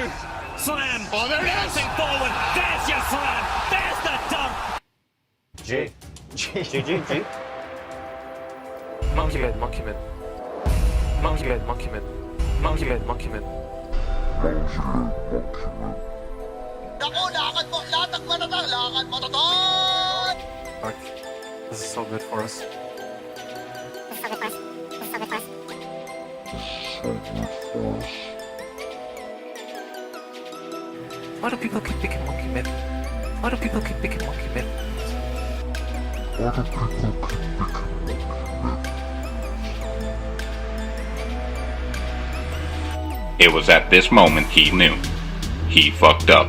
through. Slam. Oh, there it is. Bouncing forward. There's your slam. There's the dunk. G. Monkey mid. Monkey mid. Naku, lakad mo. Latak mo na to. Lakad mo to to. Fuck. This is so good for us. Why do people keep picking monkey mid? It was at this moment he knew. He fucked up.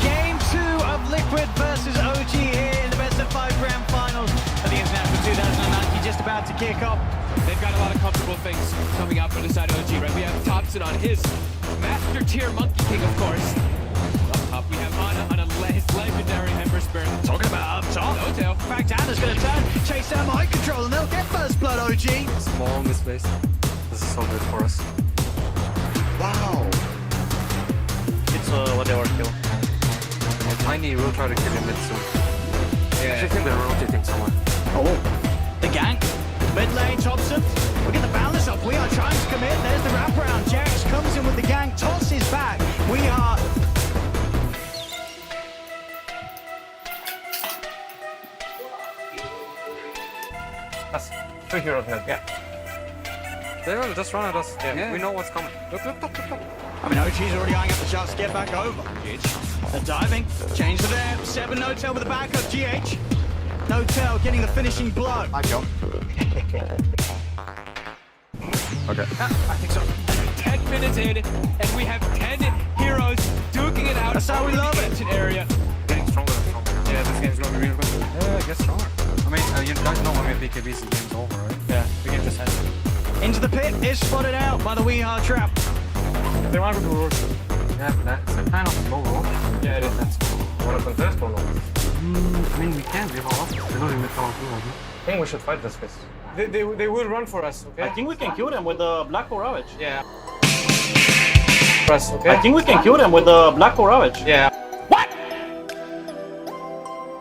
Game 2 of Liquid versus OG here in the best of 5 grand finals of the International 2019 just about to kick off. They've got a lot of comfortable things coming out for the side of OG, right? We have Thompson on his master tier Monkey King, of course. Up top, we have Ana on his legendary Ember Spirit. Talking about up top. No tail. In fact, Ana's going to turn, chase down mind control, and they'll get first blood, OG. Small in this place. This is so good for us. Wow. It's whatever kill. Tiny will try to kill him mid soon. I actually think they're rotating somewhere. The gank, mid lane, Thompson. We're getting the balance up. We are trying to commit. There's the wraparound. Jax comes in with the gank, tosses back. We are. That's 2 heroes mid. Yeah. They will just run at us. Yeah. We know what's coming. Look. I mean, OG's already eyeing up the shots to get back over. They're diving. Change to there. 7 no tail with the back of GH. No tail getting the finishing blow. I go. Okay. I think so. 10 minutes in, and we have 10 heroes duking it out. That's how we love it. Area. Getting stronger and stronger. Yeah, this game's gonna be real good. Yeah, it gets stronger. I mean, you guys know when we BKB's the game's over, right? Yeah, the game just ends. Into the pit is spotted out by the Weehar trap. They want to do road. Yeah, that's a kind of low road. Yeah, it is. That's want to contest or no? I mean, we can. We have all options. We're not even trying to do it. I think we should fight this guys. They will run for us, okay? I think we can kill them with the Black Hole Ravage. Yeah. Press, okay? I think we can kill them with the Black Hole Ravage. Yeah. What?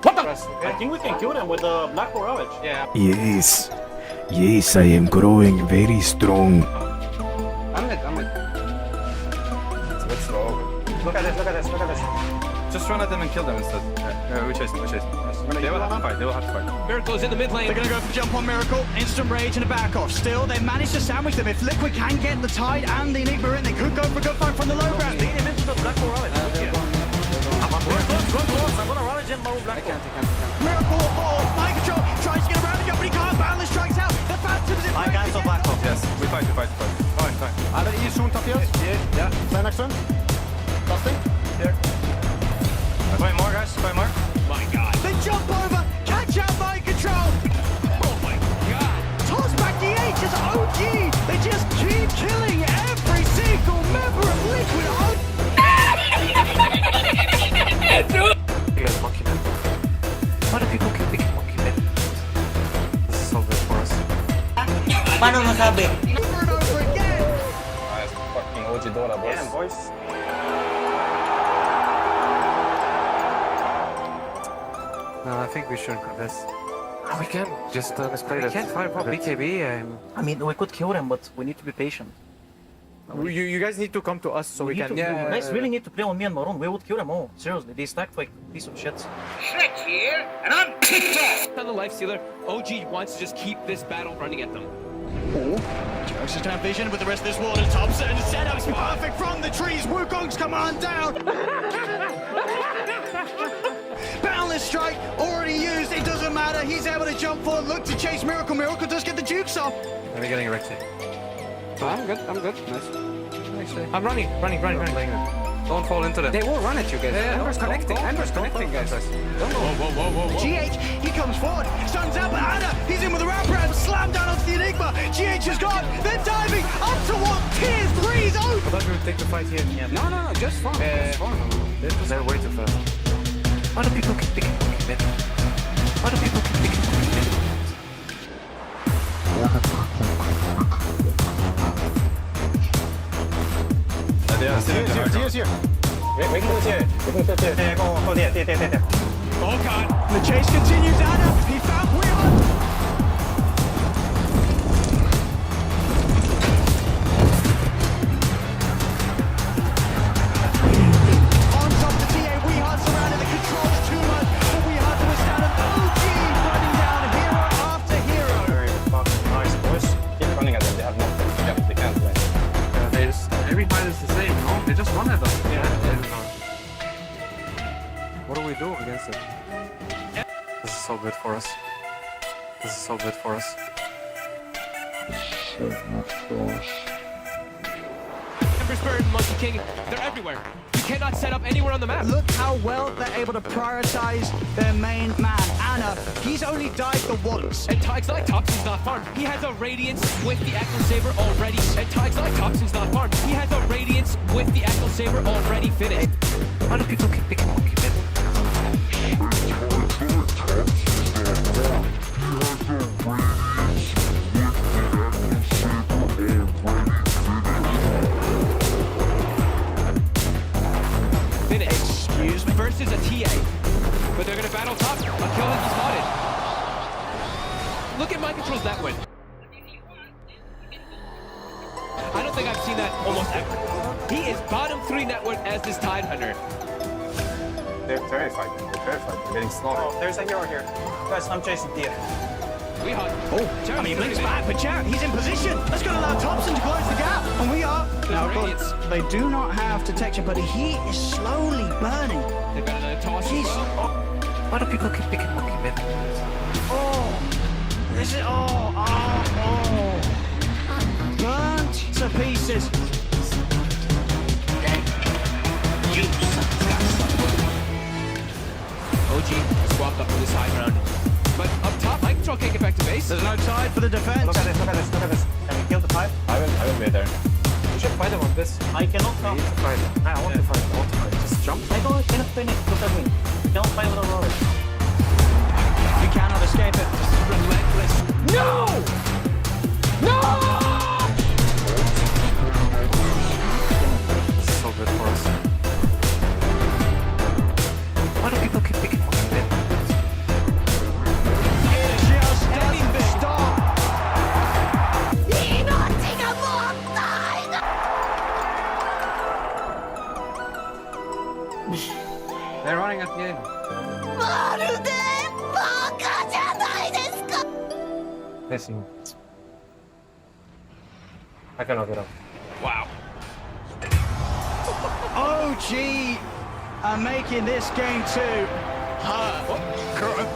What the? Press, okay? I think we can kill them with the Black Hole Ravage. Yeah. Yes, I am growing very strong. I'm it. It's a bit slow. Look at this. Just run at them and kill them instead. We chase them. They will have to fight. Miracle's in the mid lane. They're going to go for jump on Miracle. Instant rage and a back off. Still, they managed to sandwich them. If Liquid can get the Tide and the Enigma in, they could go for a good fight from the low ground. Lead him into the Black Hole Ravage. Run close. I'm gonna Ravage and move Black Hole. Miracle, mind control, tries to get around the jump, but he can't. Balance strikes out. The Phantom's in. My guys are Black Hole. Yes, we fight. Fine. Are they soon top here? Yeah. Play next one. Casting. Here. Fight more, guys. My God. They jump over, catch out mind control. Oh my God. Toss back the H as OG. They just keep killing every single member of Liquid. Monkey man. Why do people keep picking monkey man? This is so good for us. Paano masabi? Over and over again. Nice fucking OG.Ana, boys. Yeah, boys. No, I think we shouldn't contest. We can just misplay that. We can't fight BKB. I mean, we could kill them, but we need to be patient. You guys need to come to us so we can. You guys really need to play on me and Maroon. We would kill them all. Seriously, they stacked like a piece of shit. Shrek here, and I'm kicked off. On the life stealer, OG wants to just keep this battle running at them. Jax just have vision with the rest of this wall and Thompson. Setup's perfect from the trees. Wukong's command down. Boundless strike already used. It doesn't matter. He's able to jump forward, look to chase Miracle. Miracle does get the jukes off. Are we getting wrecked here? I'm good. Nice. Actually, I'm running. Don't fall into them. They will run at you guys. Ember's connecting, guys. Whoa. GH, he comes forward, stuns out, but Ana, he's in with a wraparound, slam down onto the Enigma. GH is gone, they're diving up toward tier 3's open. I thought we would take the fight here. No, just farm. They're way too fast. Why do people keep picking monkey man? Why do people keep picking monkey man? Here, here. We can do it here. We can do it here. Yeah, go there. Oh god. The chase continues. Ana, he found Wheeler. On top of the TA, Weehart surrounded the controls too much for Weehart to withstand an OG running down hero after hero. Very fucking nice, boys. Keep running at them. They have nothing. Yeah, they can't win. Every fight is the same, no? They just run at us. What do we do against it? This is so good for us. This is so good for us. Ember Spirit and Monkey King, they're everywhere. You cannot set up anywhere on the map. Look how well they're able to prioritize their main man, Ana. He's only died the once. And Ti9's not farmed. He has a Radiance with the Echo Saber already. And Ti9's not farmed. He has a Radiance with the Echo Saber already finished. Why do people keep picking Monkey mid? Excuse me. Versus a TA. But they're gonna battle top. A kill has been spotted. Look at mind controls that win. I don't think I've seen that almost ever. He is bottom 3 net worth as this Tide Hunter. They're terrified. They're getting slaughtered. Oh, there's a hero here. Guys, I'm chasing Tia. We hunt. I mean, he blinks back, but Jarrett, he's in position. That's going to allow Thompson to close the gap. And we are. Now, of course, they do not have detection, but he is slowly burning. They've got another toss. He's. Why do people keep picking Monkey mid? Oh. This is. Oh. Burnt to pieces. OG swapped up to this high ground. But up top, mind control can't get back to base. There's no tide for the defense. Look at this. Can we kill the pipe? I will be there. We should fight them on this. I cannot come. I want to fight. Just jump. I cannot finish. Look at me. You cannot fight with a roller. You cannot escape it. This is relentless. No! No! This is so good for us. Why do people keep picking Monkey mid? Just doesn't stop. They're running at the end. Listen. I cannot get up. Wow. OG are making this game 2.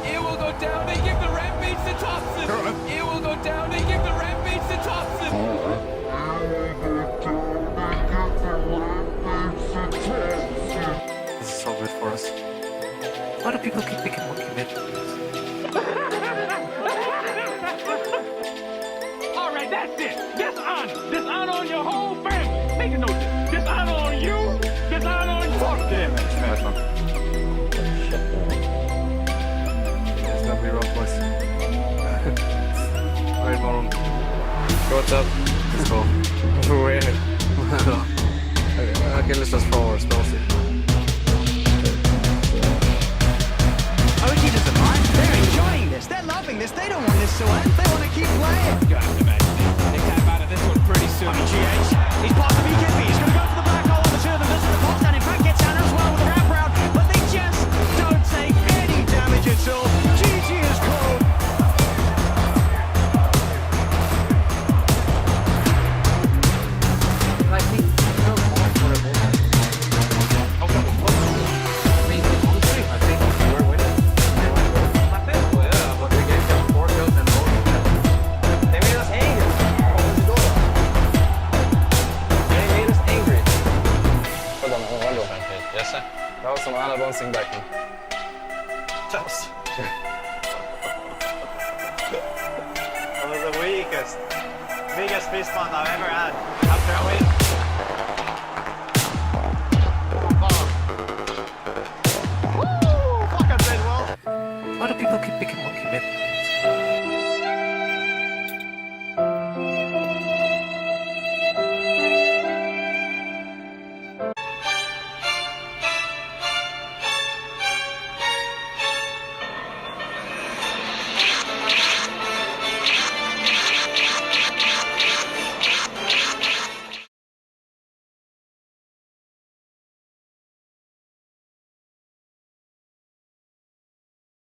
It will go down. They give the rampage to Thompson. It will go down. They give the rampage to Thompson. This is so good for us. Why do people keep picking Monkey mid? All right, that's it. Dishonor. Dishonor on your whole family. Make a note of this. Dishonor on you. Dishonor on you. Fuck damage, Nice one. It's gonna be rough, boys. Alright, bottom. What's up? Let's go. Where? Okay, let's just forward. Spells it. OG doesn't mind. They're enjoying this. They're loving this. They don't want this to end. They want to keep playing. You gotta imagine they tap out of this one pretty soon. GH, he's past the BKB. He's going to go for the black hole on the two of them. This is the box down. In fact, gets down as well with the wraparound. But they just don't take any damage at all. GG is cold. That was some Ana bouncing back. That was the biggest fist bump I've ever had.